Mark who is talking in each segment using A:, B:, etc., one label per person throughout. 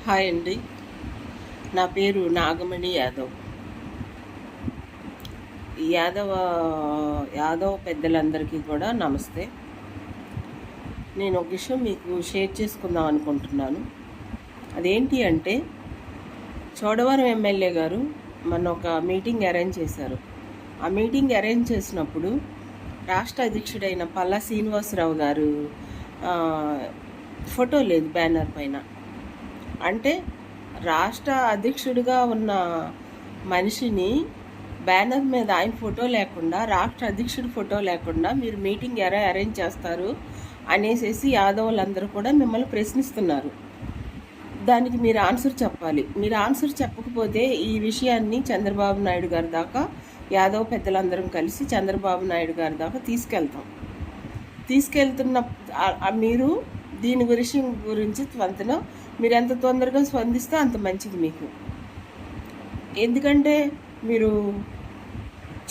A: Hi అండి. నా పేరు నాగమణి యాదవ్. యాదవ యాదవ్ పెద్దలందరికీ కూడా నమస్తే. నేను ఒక విషయం మీకు షేర్ చేసుకుందాం అనుకుంటున్నాను. అదేంటి అంటే, చోడవరం ఎమ్మెల్యే గారు మొన్న ఒక మీటింగ్ అరేంజ్ చేశారు. ఆ మీటింగ్ అరేంజ్ చేసినప్పుడు రాష్ట్ర అధ్యక్షుడైన పల్లా శ్రీనివాసరావు గారు ఫోటో లేదు బ్యానర్ పైన. అంటే రాష్ట్ర అధ్యక్షుడిగా ఉన్న మనిషిని బ్యానర్ మీద ఆయన ఫోటో లేకుండా, రాష్ట్ర అధ్యక్షుడి ఫోటో లేకుండా మీరు మీటింగ్ ఎలా అరేంజ్ చేస్తారు అనేసి యాదవులందరూ కూడా మిమ్మల్ని ప్రశ్నిస్తున్నారు. దానికి మీరు ఆన్సర్ చెప్పాలి. మీరు ఆన్సర్ చెప్పకపోతే ఈ విషయాన్ని చంద్రబాబు నాయుడు గారి దాకా యాదవ్ పెద్దలందరం కలిసి చంద్రబాబు నాయుడు గారి దాకా తీసుకెళ్తున్న మీరు దీని గురించి మీరు ఎంత తొందరగా స్పందిస్తే అంత మంచిది మీకు. ఎందుకంటే మీరు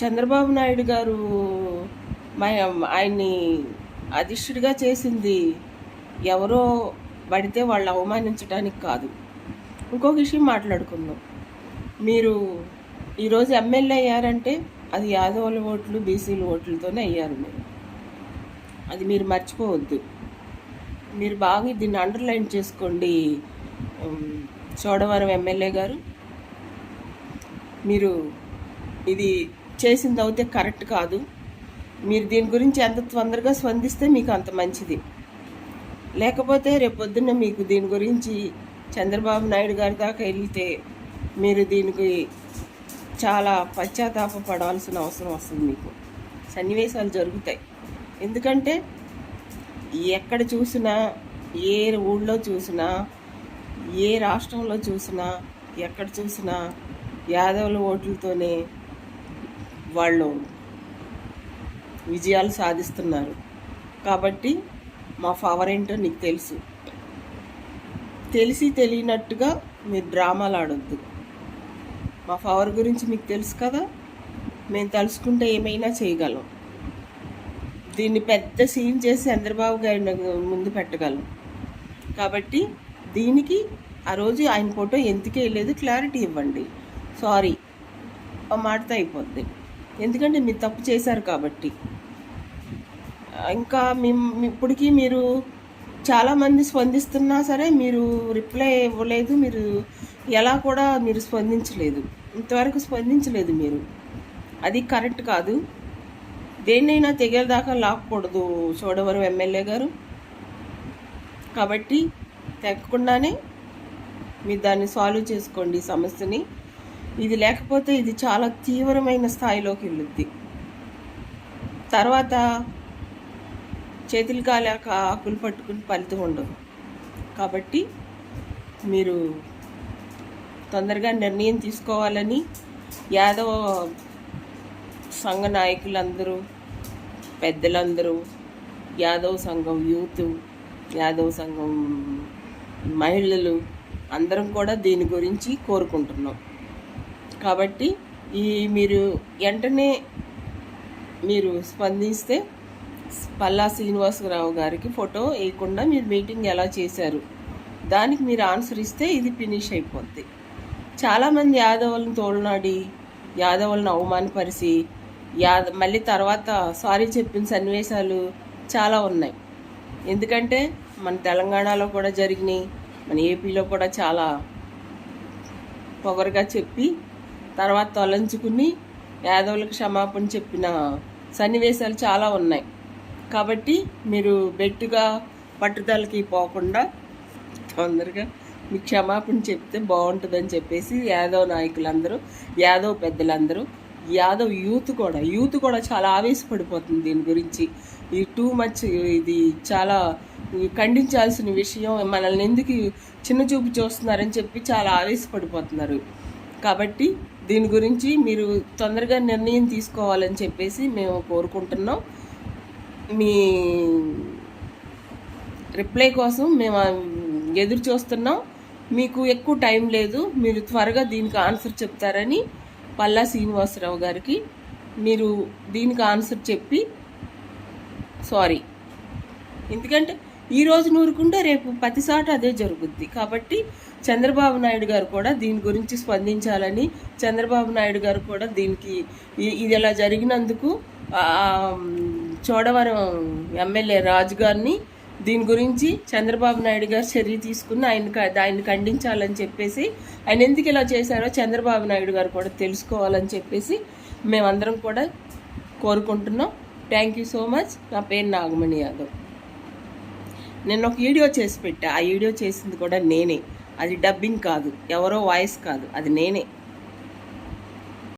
A: చంద్రబాబు నాయుడు గారు ఆయన్ని అధ్యక్షుడిగా చేసింది ఎవరో పడితే వాళ్ళు అవమానించడానికి కాదు. ఇంకొక విషయం మాట్లాడుకుందాం. మీరు ఈరోజు ఎమ్మెల్యే అయ్యారంటే అది యాదవుల ఓట్లు, బీసీల ఓట్లతోనే అయ్యారు. అది మీరు మర్చిపోవద్దు. మీరు బాగా దీన్ని అండర్లైన్ చేసుకోండి. చోడవరం ఎమ్మెల్యే గారు, మీరు ఇది చేసింది అయితే కరెక్ట్ కాదు. మీరు దీని గురించి ఎంత తొందరగా స్పందిస్తే మీకు అంత మంచిది. లేకపోతే రేపొద్దున్న మీకు దీని గురించి చంద్రబాబు నాయుడు గారి దాకా వెళ్తే మీరు దీనికి చాలా పశ్చాత్తాపపడాల్సిన అవసరం వస్తుంది. మీకు సన్నివేశాలు జరుగుతాయి. ఎందుకంటే ఎక్కడ చూసినా, ఏ ఊళ్ళో చూసినా, ఏ రాష్ట్రంలో చూసినా, ఎక్కడ చూసినా యాదవుల ఓట్లతోనే వాళ్ళు విజయాలు సాధిస్తున్నారు. కాబట్టి మా పవర్ ఏంటో నీకు తెలుసు. తెలియనట్టుగా మీరు డ్రామాలు ఆడొద్దు. మా పవర్ గురించి మీకు తెలుసు కదా. మేము తలుచుకుంటే ఏమైనా చేయగలం. దీన్ని పెద్ద సీన్ చేసి చంద్రబాబు గారిని ముందు పెట్టగలం. కాబట్టి దీనికి ఆ రోజు ఆయన ఫోటో ఎందుకు వేయలేదు క్లారిటీ ఇవ్వండి. సారీ ఆ మాటతో అయిపోద్ది. ఎందుకంటే మీరు తప్పు చేశారు కాబట్టి. ఇంకా ఇప్పటికీ మీరు చాలామంది స్పందిస్తున్నా సరే మీరు రిప్లై ఇవ్వలేదు. మీరు ఎలా కూడా మీరు స్పందించలేదు. ఇంతవరకు స్పందించలేదు మీరు. అది కరెక్ట్ కాదు. దేన్నైనా తెగేదాకా లాక్కూడదు చోడవరం ఎమ్మెల్యే గారు. కాబట్టి తెగకుండానే మీరు దాన్ని సాల్వ్ చేసుకోండి సమస్యని. ఇది లేకపోతే ఇది చాలా తీవ్రమైన స్థాయిలోకి వెళ్ళుద్ది. తర్వాత చేతులు కాలేక ఆకులు పట్టుకుని ఫలితం ఉండదు. కాబట్టి మీరు తొందరగా నిర్ణయం తీసుకోవాలని యాదవ సంఘ నాయకులందరూ, పెద్దలందరూ, యాదవ్ సంఘం యూత్, యాదవ్ సంఘం మహిళలు అందరం కూడా దీని గురించి కోరుకుంటున్నాం. కాబట్టి మీరు వెంటనే మీరు స్పందిస్తే పల్లా శ్రీనివాసరావు గారికి ఫోటో వేయకుండా మీరు మీటింగ్ ఎలా చేశారు దానికి మీరు ఆన్సర్ ఇస్తే ఇది ఫినిష్ అయిపోద్ది. చాలామంది యాదవులను తోలనాడి, యాదవులను అవమానపరిచి మళ్ళీ తర్వాత సారీ చెప్పిన సన్నివేశాలు చాలా ఉన్నాయి. ఎందుకంటే మన తెలంగాణలో కూడా జరిగినాయి, మన ఏపీలో కూడా చాలా పొగరుగా చెప్పి తర్వాత తొలగించుకుని యాదవులకు క్షమాపణ చెప్పిన సన్నివేశాలు చాలా ఉన్నాయి. కాబట్టి మీరు బెట్టుగా పట్టుదలకి పోకుండా తొందరగా మీ క్షమాపణ చెప్తే బాగుంటుందని చెప్పేసి యాదవ్ నాయకులందరూ, యాదవ్ పెద్దలందరూ, యాదవ్ యూత్ కూడా చాలా ఆవేశపడిపోతుంది దీని గురించి. ఇది టూ మచ్, ఇది చాలా ఖండించాల్సిన విషయం. మనల్ని ఎందుకు చిన్న చూపు చూస్తున్నారని చెప్పి చాలా ఆవేశపడిపోతున్నారు. కాబట్టి దీని గురించి మీరు తొందరగా నిర్ణయం తీసుకోవాలని చెప్పేసి మేము కోరుకుంటున్నాం. మీ రిప్లై కోసం మేము ఎదురు చూస్తున్నాం. మీకు ఎక్కువ టైం లేదు. మీరు త్వరగా దీనికి ఆన్సర్ చెప్తారని పల్లా శ్రీనివాసరావు గారికి మీరు దీనికి ఆన్సర్ చెప్పి సారీ. ఎందుకంటే ఈ రోజు నూరుకుంటే రేపు ప్రతిసాట అదే జరుగుద్ది. కాబట్టి చంద్రబాబు నాయుడు గారు కూడా దీని గురించి స్పందించాలని, చంద్రబాబు నాయుడు గారు కూడా దీనికి ఇది ఇలా జరిగినందుకు చోడవరం ఎమ్మెల్యే రాజు గారిని దీని గురించి చంద్రబాబు నాయుడు గారు చర్య తీసుకుని ఆయన్ని ఖండించాలని చెప్పేసి, ఆయన ఎందుకు ఇలా చేశారో చంద్రబాబు నాయుడు గారు కూడా తెలుసుకోవాలని చెప్పేసి మేమందరం కూడా కోరుకుంటున్నాం. Thank you so much. నా పేరు నాగమణి యాదవ్. నేను ఒక వీడియో చేసి పెట్టా. ఆ వీడియో చేసింది కూడా నేనే. అది డబ్బింగ్ కాదు, ఎవరో వాయిస్ కాదు, అది నేనే.